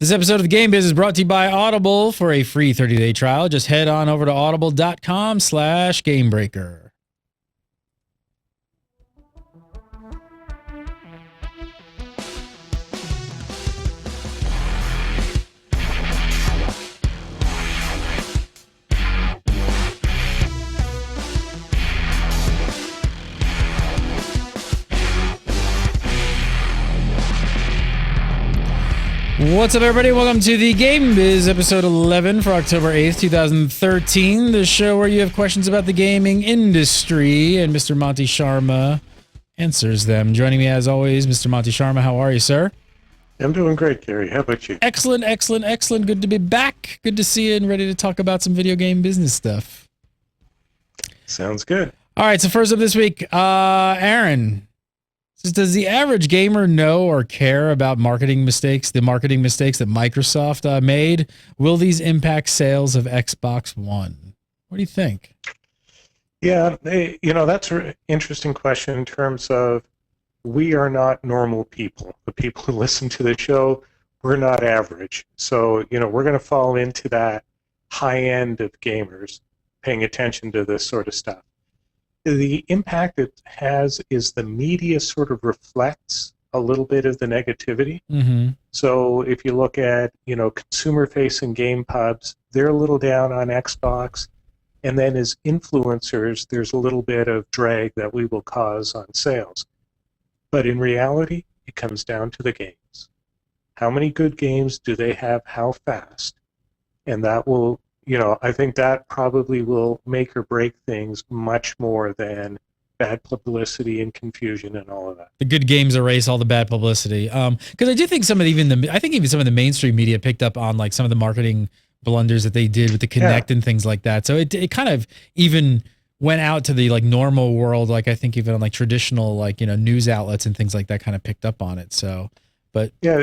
This episode of the Game Biz is brought to you by Audible. For a free 30-day trial, just head on over to audible.com/GameBreaker. What's up, everybody? Welcome to the Game Biz episode 11 for October 8th, 2013. The show where you have questions about the gaming industry, and Mr. Monty Sharma answers them. Joining me, as always, Mr. Monty Sharma. How are you, sir? I'm doing great, Gary. How about you? Excellent, excellent, excellent. Good to be back. Good to see you and ready to talk about some video game business stuff. Sounds good. All right, so first up this week, Aaron. Does the average gamer know or care about marketing mistakes, the marketing mistakes that Microsoft made? Will these impact sales of Xbox One? What do you think? Yeah, that's an interesting question in terms of we are not normal people. The people who listen to the show, we're not average. So, we're going to fall into that high end of gamers paying attention to this sort of stuff. The impact it has is the media sort of reflects a little bit of the negativity. Mm-hmm. So if you look at, consumer-facing game pubs, they're a little down on Xbox. And then as influencers, there's a little bit of drag that we will cause on sales. But in reality, it comes down to the games. How many good games do they have? How fast? And that will... I think that probably will make or break things much more than bad publicity and confusion and all of that. The good games erase all the bad publicity. Because I do think even some of the mainstream media picked up on like some of the marketing blunders that they did with the Kinect and things like that. So it kind of even went out to the like normal world. Like I think even on like traditional like news outlets and things like that kind of picked up on it. So. But yeah,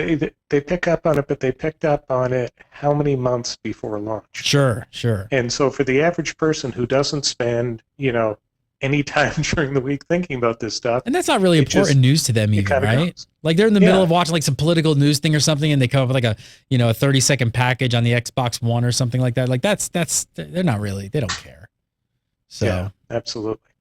they pick up on it, but they picked up on it how many months before launch? Sure. And so for the average person who doesn't spend, any time during the week thinking about this stuff, and that's not really important news to them either, right? Goes. Like they're in the middle of watching like some political news thing or something, and they come up with like a 30-second package on the Xbox One or something like that. Like that's they don't care. So yeah, absolutely.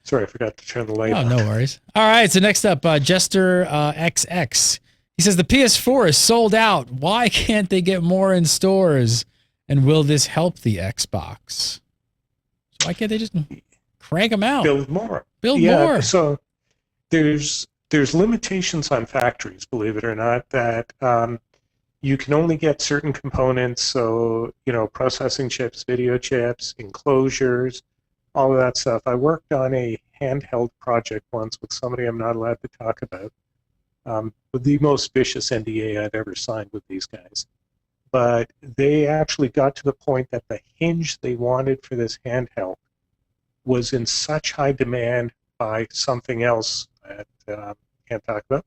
Sorry, I forgot to turn the light on. No worries. All right, so next up, Jester XX. He says the PS4 is sold out. Why can't they get more in stores? And will this help the Xbox? Why can't they just crank them out? Build more. Build more. So there's limitations on factories, believe it or not, that you can only get certain components. So, processing chips, video chips, enclosures, all of that stuff. I worked on a handheld project once with somebody I'm not allowed to talk about. The most vicious NDA I've ever signed with these guys. But they actually got to the point that the hinge they wanted for this handheld was in such high demand by something else that I can't talk about,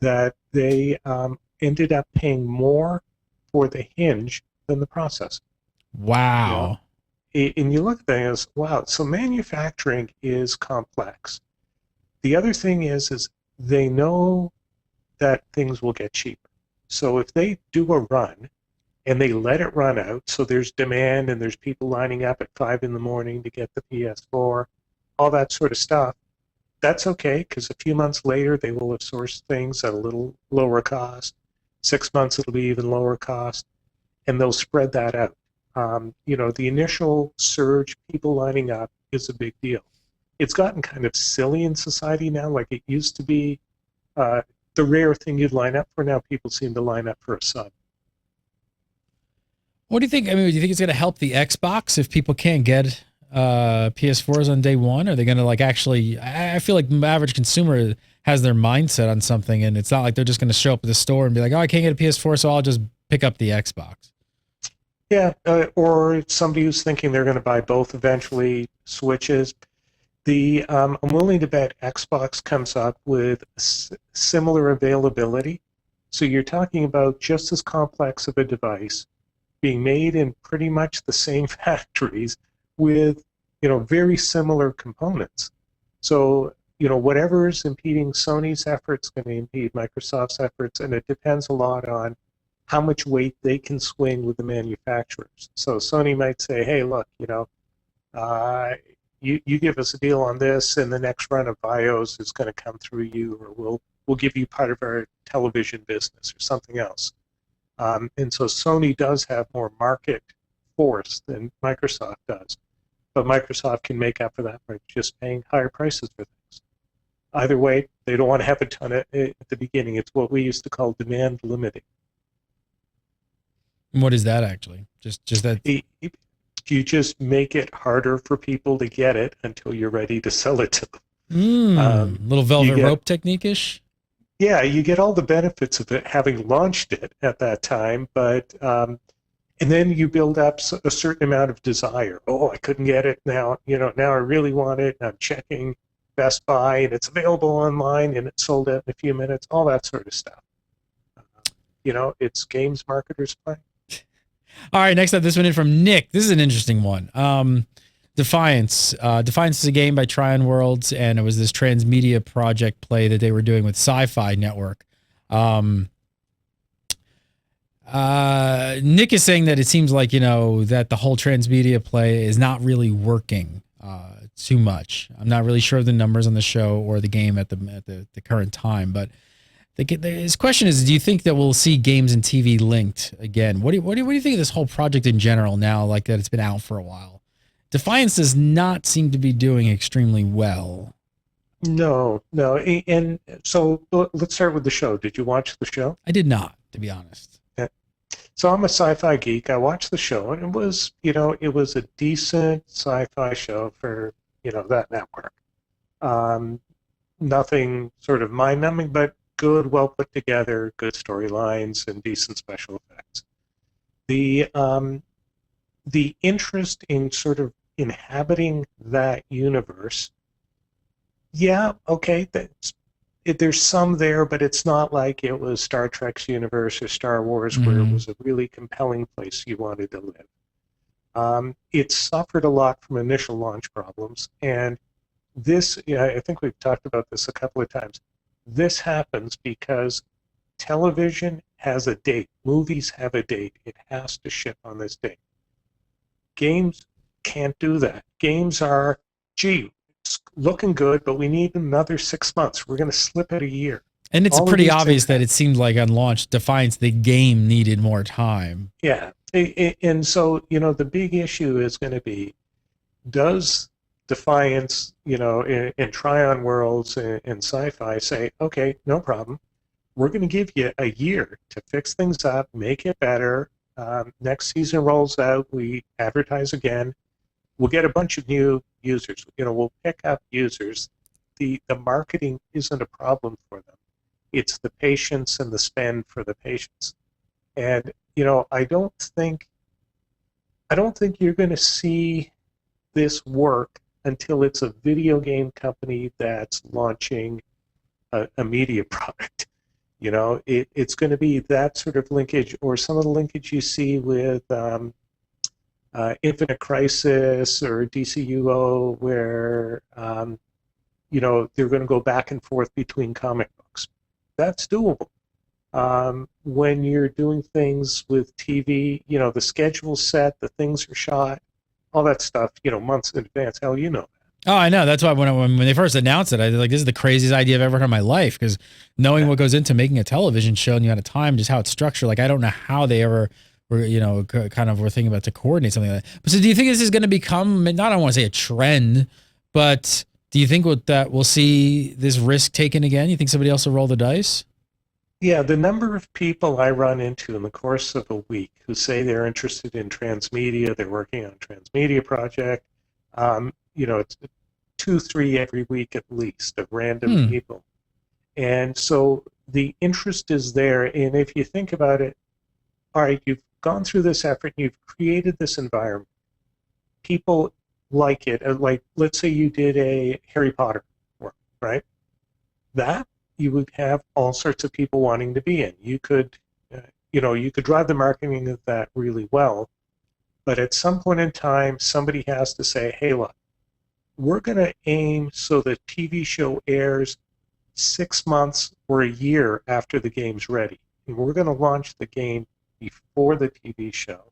that they ended up paying more for the hinge than the processor. Wow. And you look at that and it's, wow, so manufacturing is complex. The other thing is they know that things will get cheaper. So if they do a run and they let it run out, so there's demand and there's people lining up at 5 in the morning to get the PS4, all that sort of stuff, that's okay, because a few months later they will have sourced things at a little lower cost. 6 months it'll be even lower cost, and they'll spread that out. The initial surge, people lining up, is a big deal. It's gotten kind of silly in society now, like it used to be. The rare thing you'd line up for, now people seem to line up for a sub. What do you think? I mean, do you think it's going to help the Xbox if people can't get PS4s on day one? Are they going to like actually? I feel like the average consumer has their mindset on something, and it's not like they're just going to show up at the store and be like, "Oh, I can't get a PS4, so I'll just pick up the Xbox." Yeah, or somebody who's thinking they're going to buy both eventually, switches. I'm willing to bet Xbox comes up with similar availability. So you're talking about just as complex of a device being made in pretty much the same factories with, very similar components. So, whatever is impeding Sony's efforts is going to impede Microsoft's efforts, and it depends a lot on how much weight they can swing with the manufacturers. So Sony might say, hey, look, uh, you give us a deal on this, and the next run of BIOS is going to come through you, or we'll give you part of our television business or something else. And so Sony does have more market force than Microsoft does, but Microsoft can make up for that by just paying higher prices for things. Either way, they don't want to have a ton at the beginning. It's what we used to call demand limiting. What is that actually? Just that you just make it harder for people to get it until you're ready to sell it to them. Little velvet rope technique-ish? Yeah, you get all the benefits of it having launched it at that time, but and then you build up a certain amount of desire. Oh, I couldn't get it now. Now I really want it. I'm checking Best Buy, and it's available online, and it's sold out in a few minutes. All that sort of stuff. It's games marketers play. All right, next up, this one in from Nick. This is an interesting one. Defiance. Defiance is a game by Tryon Worlds, and it was this Transmedia project play that they were doing with Sci-Fi Network. Nick is saying that it seems like, that the whole Transmedia play is not really working too much. I'm not really sure of the numbers on the show or the game at the current time, but his question is, do you think that we'll see games and TV linked again? What do you think of this whole project in general now, like that it's been out for a while? Defiance does not seem to be doing extremely well. No. And so let's start with the show. Did you watch the show? I did not, to be honest. Yeah. So I'm a sci-fi geek. I watched the show, and it was a decent sci-fi show for, that network. Nothing sort of mind-numbing, but good, well put together, good storylines, and decent special effects. The interest in sort of inhabiting that universe, yeah, okay, there's some there, but it's not like it was Star Trek's universe or Star Wars, where it was a really compelling place you wanted to live. It suffered a lot from initial launch problems, and this, I think we've talked about this a couple of times. This happens because television has a date. Movies have a date. It has to ship on this date. Games can't do that. Games are, it's looking good, but we need another 6 months. We're going to slip it a year. And it's pretty obvious that it seemed like on launch, Defiance, the game needed more time. Yeah. And so, the big issue is going to be, does Defiance, and Tryon Worlds and Sci-Fi say, okay, no problem. We're going to give you a year to fix things up, make it better. Next season rolls out, we advertise again. We'll get a bunch of new users. We'll pick up users. The marketing isn't a problem for them. It's the patience and the spend for the patients. And I don't think you're going to see this work until it's a video game company that's launching a media product. It's going to be that sort of linkage, or some of the linkage you see with Infinite Crisis or DCUO, where they're going to go back and forth between comic books. That's doable. When you're doing things with TV, the schedule's set, the things are shot, all that stuff, months in advance. Hell, that. Oh, I know. That's why when they first announced it, I was like, this is the craziest idea I've ever heard in my life, because knowing what goes into making a television show and you had a time, just how it's structured, like I don't know how they ever were, kind of were thinking about to coordinate something like that. But so do you think this is going to become, not, I don't want to say a trend, but do you think that we'll see this risk taken again? You think somebody else will roll the dice? Yeah, the number of people I run into in the course of a week who say they're interested in Transmedia, they're working on a Transmedia project, it's 2-3 every week at least of random people. And so the interest is there. And if you think about it, all right, you've gone through this effort, you've created this environment. People like it. Like, let's say you did a Harry Potter work, right? That you would have all sorts of people wanting to be in. You could, you could drive the marketing of that really well, but at some point in time, somebody has to say, hey, look, we're going to aim so the TV show airs 6 months or a year after the game's ready. And we're going to launch the game before the TV show.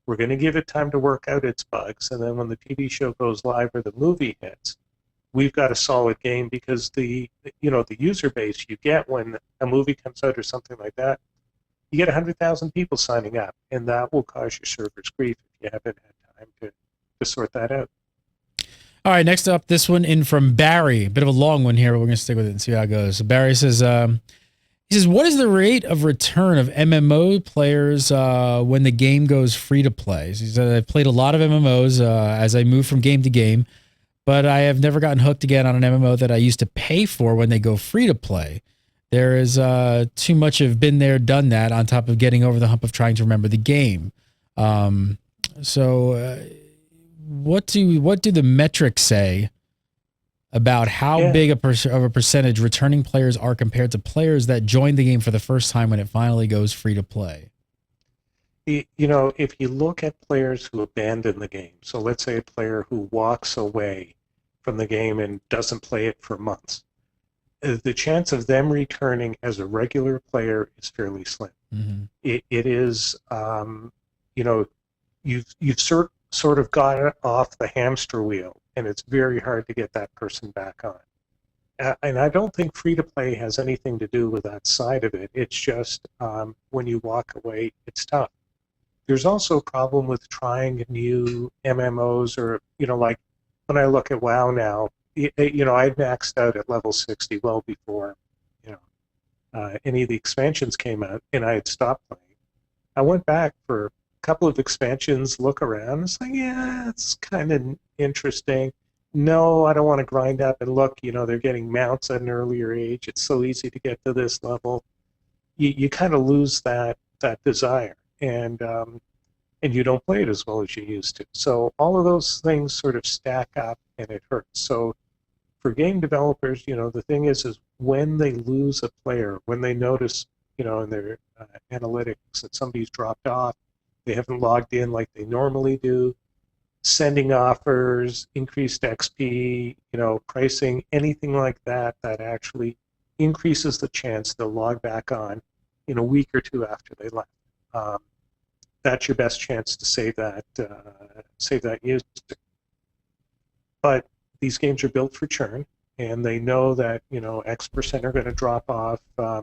We're going to give it time to work out its bugs, and then when the TV show goes live or the movie hits, we've got a solid game, because the user base you get when a movie comes out or something like that, you get 100,000 people signing up, and that will cause your servers grief if you haven't had time to sort that out. All right, next up, this one in from Barry. A bit of a long one here, but we're going to stick with it and see how it goes. So Barry says, what is the rate of return of MMO players when the game goes free to play? So he said, I've played a lot of MMOs as I move from game to game, but I have never gotten hooked again on an MMO that I used to pay for when they go free to play. There is too much of been there, done that, on top of getting over the hump of trying to remember the game. What do the metrics say about how big of a percentage returning players are compared to players that join the game for the first time when it finally goes free to play? If you look at players who abandon the game, so let's say a player who walks away from the game and doesn't play it for months, the chance of them returning as a regular player is fairly slim. Mm-hmm. It is, you've sort of got off the hamster wheel, and it's very hard to get that person back on. And I don't think free-to-play has anything to do with that side of it. It's just when you walk away, it's tough. There's also a problem with trying new MMOs, or, like when I look at WoW now, I'd maxed out at level 60 well before, any of the expansions came out, and I had stopped playing. I went back for a couple of expansions, look around, it's like, yeah, it's kind of interesting. No, I don't want to grind up and look, they're getting mounts at an earlier age. It's so easy to get to this level. You kind of lose that desire, and you don't play it as well as you used to. So all of those things sort of stack up, and it hurts. So for game developers, the thing is when they lose a player, when they notice, in their analytics that somebody's dropped off, they haven't logged in like they normally do, sending offers, increased XP, pricing, anything like that actually increases the chance they'll log back on in a week or two after they left. That's your best chance to save that user. But these games are built for churn, and they know that X percent are going to drop off. A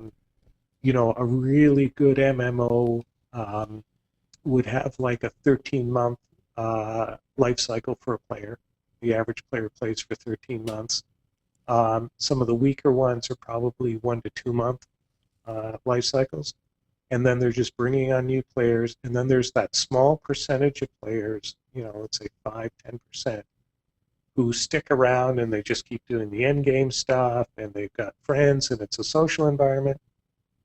really good MMO would have like a 13-month life cycle for a player. The average player plays for 13 months. Some of the weaker ones are probably 1 to 2 month life cycles. And then they're just bringing on new players. And then there's that small percentage of players, let's say 5-10%, who stick around and they just keep doing the end game stuff, and they've got friends, and it's a social environment.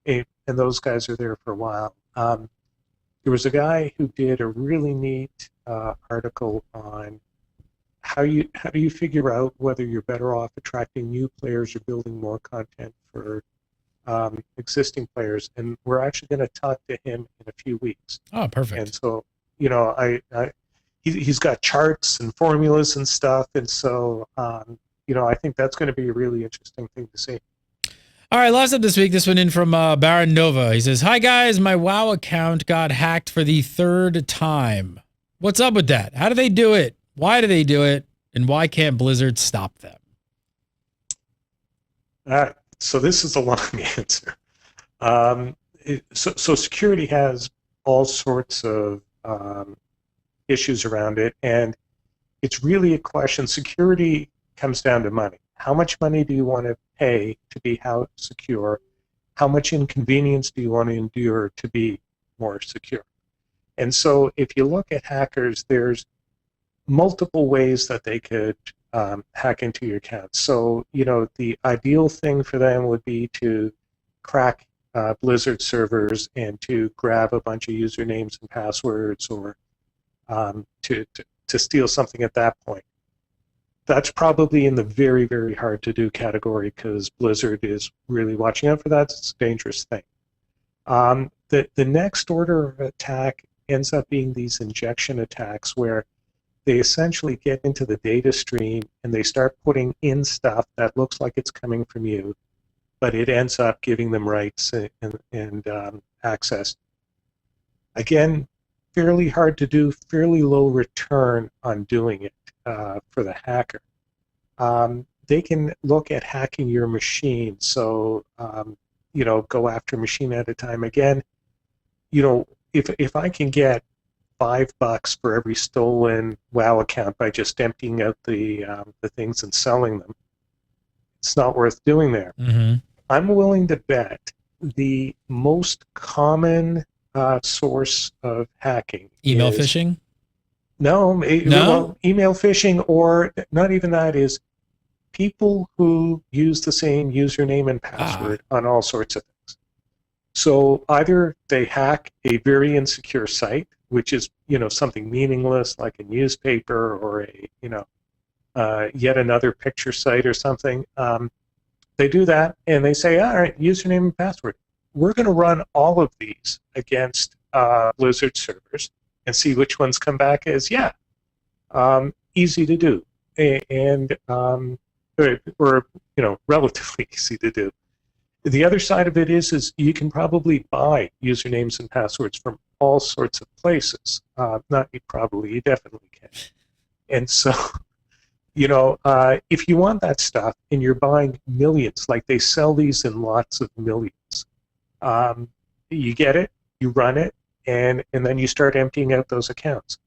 And those guys are there for a while. There was a guy who did a really neat article on how do you figure out whether you're better off attracting new players or building more content for existing players, and we're actually going to talk to him in a few weeks. Oh, perfect. And so, he's got charts and formulas and stuff, and so, I think that's going to be a really interesting thing to see. All right, last up this week, this one in from Baron Nova. He says, hi, guys. My WoW account got hacked for the 3rd time. What's up with that? How do they do it? Why do they do it? And why can't Blizzard stop them? All right. So this is a long answer. So security has all sorts of issues around it, and it's really a question. Security comes down to money. How much money do you want to pay to be how secure? How much inconvenience do you want to endure to be more secure? And so if you look at hackers, there's multiple ways that they could hack into your account. So, the ideal thing for them would be to crack Blizzard servers and to grab a bunch of usernames and passwords, or to steal something at that point. That's probably in the very, very hard to do category, because Blizzard is really watching out for that. It's a dangerous thing. The next order of attack ends up being these injection attacks, where they essentially get into the data stream and they start putting in stuff that looks like it's coming from you, but it ends up giving them rights and access. Again, fairly hard to do, fairly low return on doing it for the hacker. They can look at hacking your machine, so go after a machine at a time. Again, if I can get $5 for every stolen WoW account by just emptying out the things and selling them, it's not worth doing there. Mm-hmm. I'm willing to bet the most common source of hacking Email phishing? No? No? Email phishing, or not even that, is people who use the same username and password on all sorts of things. So either they hack a very insecure site, which is something meaningless like a newspaper or a yet another picture site or something. They do that and they say, all right, username and password. We're going to run all of these against Blizzard servers and see which ones come back as easy to do, and or relatively easy to do. The other side of it is you can probably buy usernames and passwords from all sorts of places. Not you probably, you definitely can. And so, if you want that stuff and you're buying millions, like they sell these in lots of millions, you get it, you run it, and then you start emptying out those accounts.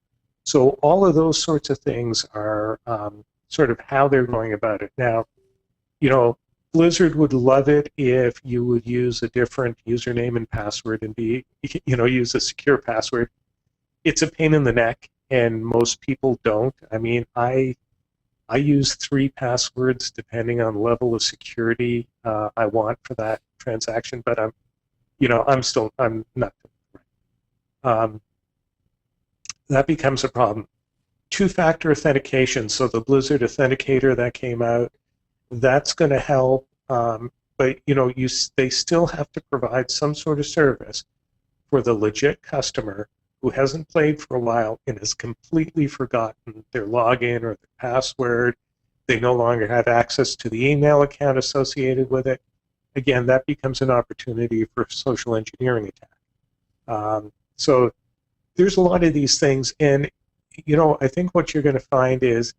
So all of those sorts of things are sort of how they're going about it. Now, Blizzard would love it if you would use a different username and password and use a secure password. It's a pain in the neck, and most people don't. I mean, I use 3 passwords depending on level of security I want for that transaction, but I'm not. That becomes a problem. 2-factor authentication, so the Blizzard Authenticator that came out, that's going to help, but they still have to provide some sort of service for the legit customer who hasn't played for a while and has completely forgotten their login or their password. They no longer have access to the email account associated with it. Again, that becomes an opportunity for social engineering attack. So there's a lot of these things, and I think what you're going to find is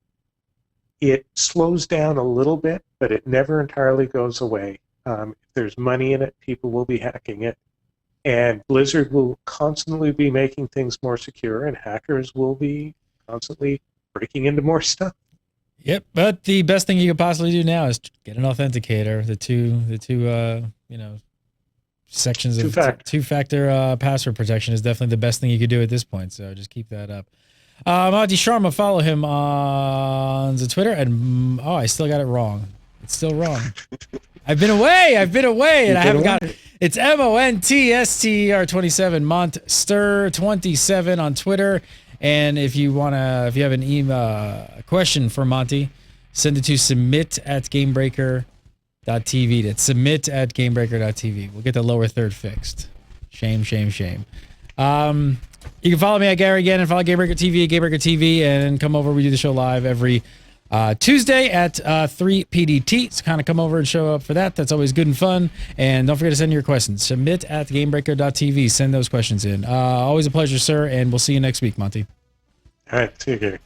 it slows down a little bit, but it never entirely goes away. If there's money in it, people will be hacking it, and Blizzard will constantly be making things more secure, and hackers will be constantly breaking into more stuff. Yep, but the best thing you could possibly do now is get an authenticator. The two sections of two-factor password protection is definitely the best thing you could do at this point. So just keep that up. Monty Sharma, follow him on the Twitter, and I still got it wrong. It's still wrong. I've been away, and I haven't got it. It's MONTSTER27, Monster27 on Twitter. And if you have an email question for Monty, send it to submit@gamebreaker.tv. That's submit@gamebreaker.tv. We'll get the lower third fixed. Shame. You can follow me at Gary again and follow GameBreaker TV at GameBreaker TV, and come over. We do the show live every Tuesday at 3 PDT. So kind of come over and show up for that. That's always good and fun. And don't forget to send your questions. Submit@gamebreaker.tv. Send those questions in. Always a pleasure, sir, and we'll see you next week, Monty. All right, see you, Gary.